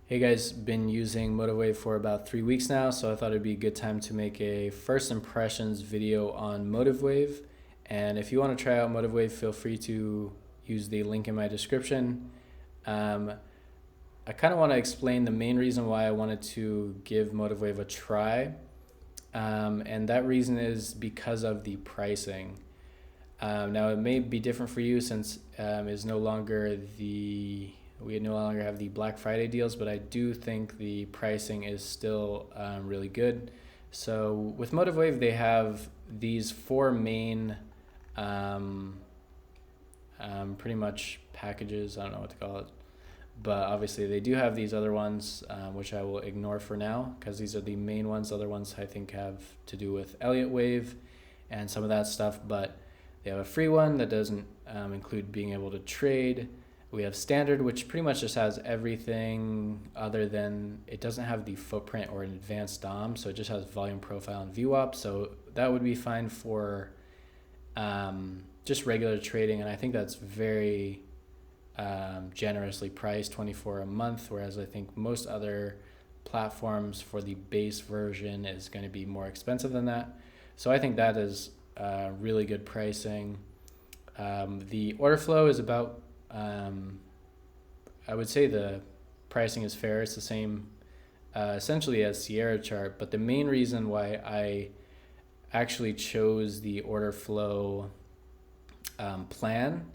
Hey guys, been using Motivewave for about 3 weeks now, so I thought it'd be a good time to make a first impressions video on Motivewave. And if you want to try out Motivewave, feel free to use the link in my description. Um, I kind of want to explain the main reason why I wanted to give Motivewave a try. And that reason is because of the pricing. Now it may be different for you since is no longer we no longer have the Black Friday deals, but I do think the pricing is still really good. So with Motivewave, they have these four main pretty much packages. I don't know what to call it, but obviously they do have these other ones, which I will ignore for now because these are the main ones. Other ones I think have to do with Elliott Wave and some of that stuff, but they have a free one that doesn't include being able to trade. We have standard, which pretty much just has everything other than it doesn't have the footprint or an advanced DOM, so it just has volume profile and VWAP. So that would be fine for just regular trading, and I think that's very generously priced, 24 a month, whereas I think most other platforms for the base version is going to be more expensive than that. So I think that is really good pricing. The order flow is about I would say the pricing is fair. It's the same essentially as Sierra chart, but the main reason why I actually chose the order flow plan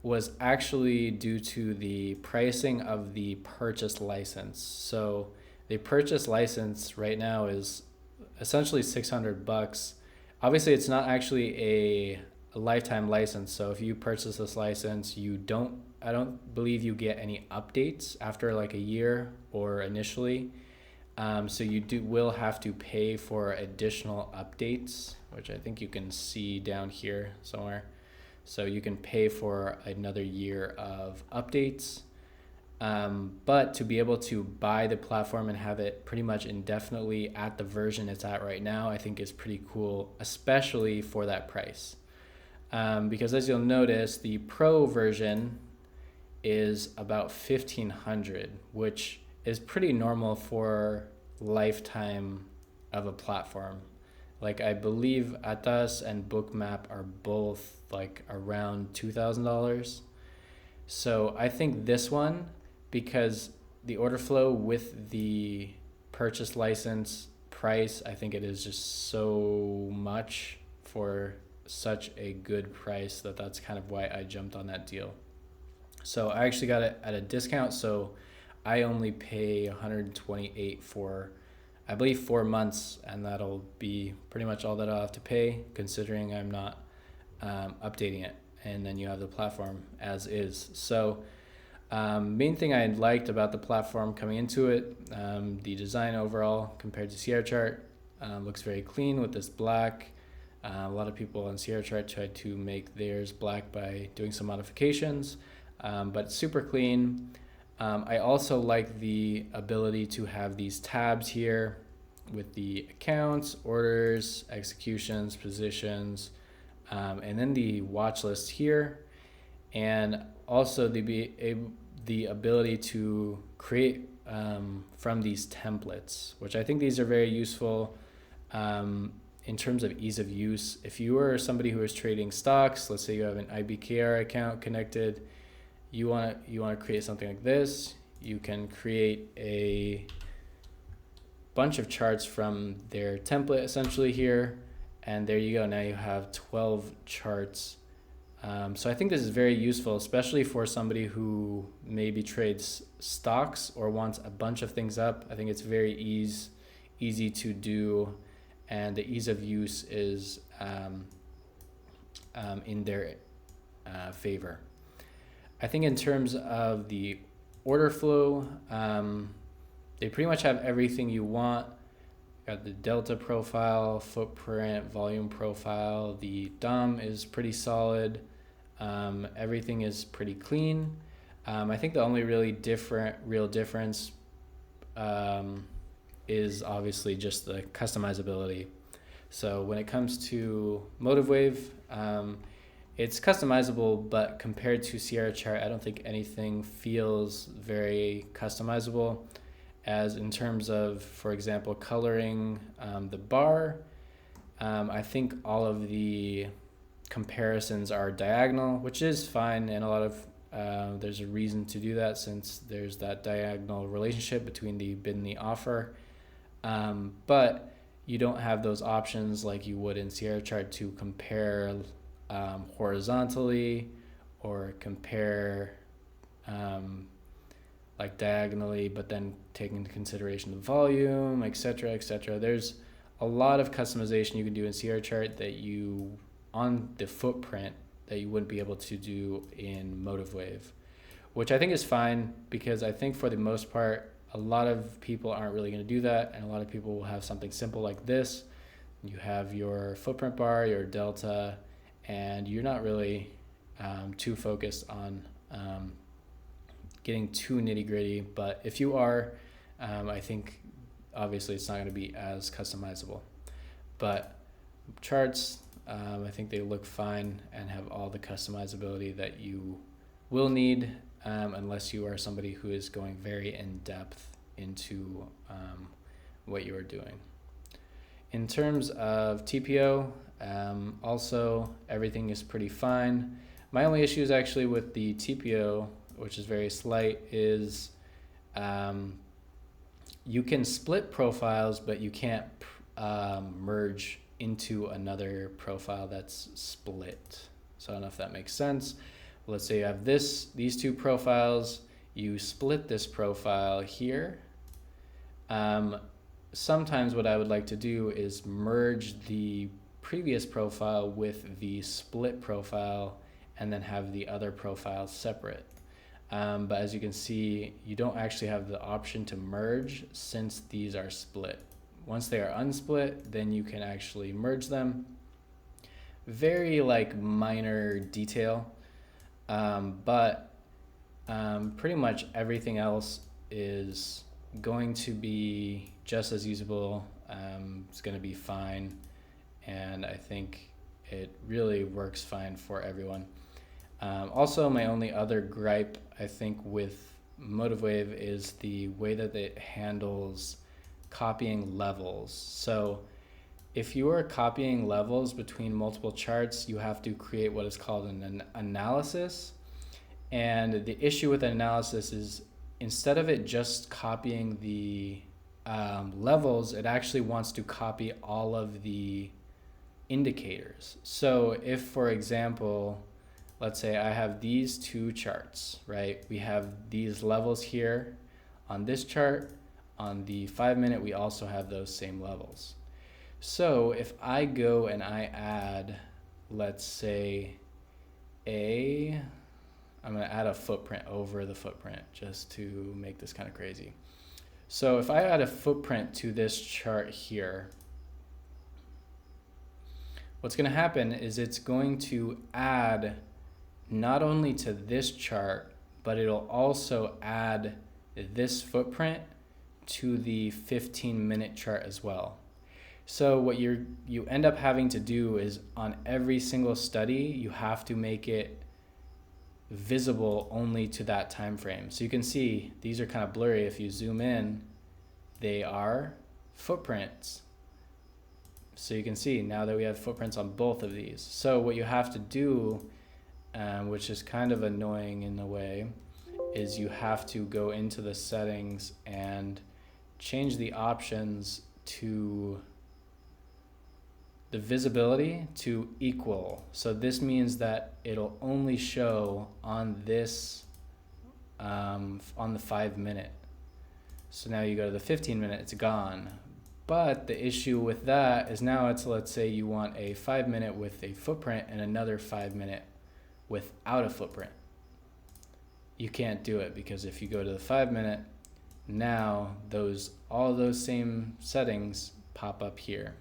was actually due to the pricing of the purchase license. So the purchase license right now is essentially $600. Obviously, it's not actually a lifetime license. So if you purchase this license, I don't believe you get any updates after like a year or initially. So you will have to pay for additional updates, which I think you can see down here somewhere. So you can pay for another year of updates. But to be able to buy the platform and have it pretty much indefinitely at the version it's at right now, I think is pretty cool, especially for that price. Because as you'll notice, the Pro version is about 1,500, which is pretty normal for lifetime of a platform. Like I believe Atas and Bookmap are both like around $2,000. So I think this one, because the order flow with the purchase license price, I think it is just so much for such a good price that's kind of why I jumped on that deal. So I actually got it at a discount, so I only pay 128 for I believe 4 months, and that'll be pretty much all that I'll have to pay considering I'm not updating it, and then you have the platform as is. So main thing I liked about the platform coming into it, the design overall compared to Sierra chart, looks very clean with this black. A lot of people on Sierra chart tried to make theirs black by doing some modifications, but it's super clean. I also like the ability to have these tabs here with the accounts, orders, executions, positions, and then the watch list here, and also the ability to create from these templates, which I think these are very useful in terms of ease of use. If you are somebody who is trading stocks, let's say you have an IBKR account connected, you want to create something like this, you can create a bunch of charts from their template essentially here, and there you go. Now you have 12 charts. So I think this is very useful, especially for somebody who maybe trades stocks or wants a bunch of things up. I think it's very easy to do, and the ease of use is in their favor. I think in terms of the order flow, they pretty much have everything you want. Got the delta profile, footprint, volume profile. The DOM is pretty solid. Everything is pretty clean. I think the only real difference is obviously just the customizability. So when it comes to Motivewave, it's customizable, but compared to Sierra chart, I don't think anything feels very customizable. As in terms of, for example, coloring the bar, I think all of the comparisons are diagonal, which is fine, and a lot of there's a reason to do that since there's that diagonal relationship between the bid and the offer. But you don't have those options like you would in Sierra chart to compare horizontally or compare like diagonally, but then taking into consideration the volume, etc., etc. There's a lot of customization you can do in Sierra chart that you on the footprint that you wouldn't be able to do in Motivewave, which I think is fine because I think for the most part, a lot of people aren't really going to do that, and a lot of people will have something simple like this. You have your footprint bar, your delta, and you're not really too focused on getting too nitty gritty. But if you are, I think obviously it's not going to be as customizable. But charts, I think they look fine and have all the customizability that you will need, unless you are somebody who is going very in depth into what you are doing. In terms of TPO, also everything is pretty fine. My only issue is actually with the TPO, which is very slight, is you can split profiles, but you can't merge into another profile that's split. So I don't know if that makes sense. Let's say you have these two profiles, you split this profile here. Sometimes what I would like to do is merge the previous profile with the split profile and then have the other profile separate. But as you can see, you don't actually have the option to merge since these are split. Once they are unsplit, then you can actually merge them. Very like minor detail, but pretty much everything else is going to be just as usable. It's going to be fine, and I think it really works fine for everyone. Also, my only other gripe, I think, with Motivewave is the way that it handles copying levels. So if you are copying levels between multiple charts, you have to create what is called an analysis. And the issue with an analysis is instead of it just copying the levels, it actually wants to copy all of the indicators. So if, for example, let's say I have these two charts, right? We have these levels here on this chart. On the 5 minute, we also have those same levels. So if I go and I add, let's say I'm going to add a footprint over the footprint just to make this kind of crazy. So if I add a footprint to this chart here, what's going to happen is it's going to add not only to this chart, but it'll also add this footprint to the 15-minute chart as well. So what you end up having to do is on every single study, you have to make it visible only to that time frame. So you can see these are kind of blurry. If you zoom in, they are footprints. So you can see now that we have footprints on both of these. So what you have to do, which is kind of annoying in a way, is you have to go into the settings and change the options to the visibility to equal. So this means that it'll only show on this on the 5 minute. So now you go to the 15 minute, it's gone. But the issue with that is now it's, let's say you want a 5 minute with a footprint and another 5 minute without a footprint. You can't do it because if you go to the 5 minute, now all those same settings pop up here.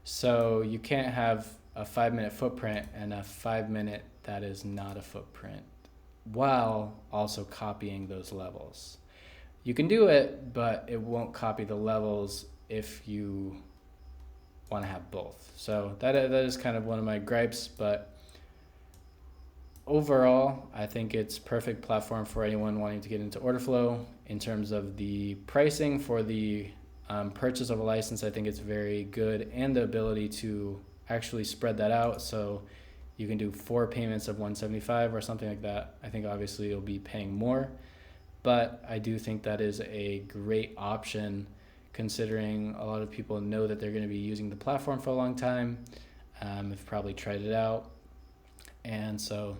So you can't have a 5 minute footprint and a 5 minute that is not a footprint while also copying those levels. You can do it, but it won't copy the levels if you want to have both. So that is kind of one of my gripes, but overall, I think it's perfect platform for anyone wanting to get into Orderflow. In terms of the pricing for the purchase of a license, I think it's very good, and the ability to actually spread that out. So you can do 4 payments of 175 or something like that. I think obviously you'll be paying more, but I do think that is a great option, considering a lot of people know that they're going to be using the platform for a long time. Have probably tried it out, and so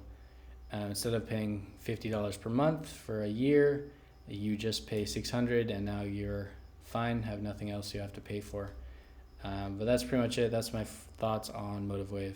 instead of paying $50 per month for a year, you just pay $600, and now you're fine, have nothing else you have to pay for. But that's pretty much it. That's my thoughts on Motivewave.